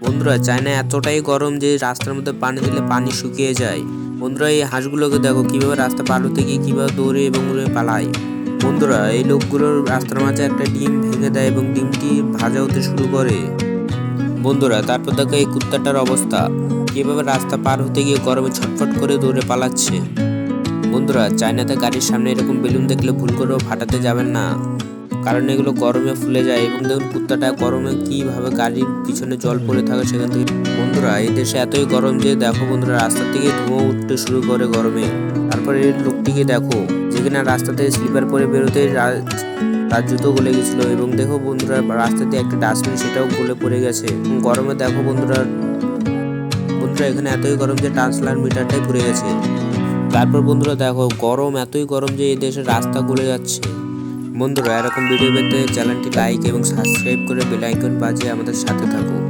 বন্ধুরা চায়না এতটাই গরম যে রাস্তার মধ্যে পানি দিলে পানি শুকিয়ে যায়। বন্ধুরা এই হাঁসগুলোকে দেখো কিভাবে রাস্তা পার হতে গিয়ে কিভাবে দৌড়ে এবং উড়ে পালায়। বন্ধুরা এই লোকগুলোর রাস্তার মাঝে একটা ডিম ভেঙে দেয় এবং ডিমটি ভাজা হতে শুরু করে। বন্ধুরা তারপর দেখো এই কুত্তাটার অবস্থা, কিভাবে রাস্তা পার হতে গিয়ে গরমে ছটফট করে দৌড়ে পালাচ্ছে। বন্ধুরা চায়নাতে গাড়ির সামনে এরকম বেলুন দেখলে ভুল করেও ফাটাতে যাবেন না, কারণ এগুলো গরমে ফুলে যায়। এবং দেখুন কুত্তাটা গরমে কিভাবে গাড়ির পিছনে জল পড়ে থাকে সেখান থেকে। বন্ধুরা এই দেশে এতই গরম যে দেখো বন্ধুরা রাস্তা থেকে ধোঁয়া উঠতে শুরু করে গরমে। তারপরে এই লোকটিকে দেখো যেখানে রাস্তা থেকে স্লিপার পরে বেরোতে তার জুতো গলে গেছিল। এবং দেখো বন্ধুরা রাস্তা দিয়ে একটা ডাস্টবিন সেটাও গলে পড়ে গেছে। গরমে দেখো বন্ধুরা এখানে এতই গরম যে ট্রান্সলার মিটারটাই পুড়ে গেছে। তারপর বন্ধুরা দেখো গরম এতই গরম যে এই দেশের রাস্তা গলে যাচ্ছে। বন্ধুরা এরকম ভিডিও পেতে চ্যানেলটি লাইক এবং সাবস্ক্রাইব করে বেল আইকন বাজিয়ে আমাদের সাথে থাকুন।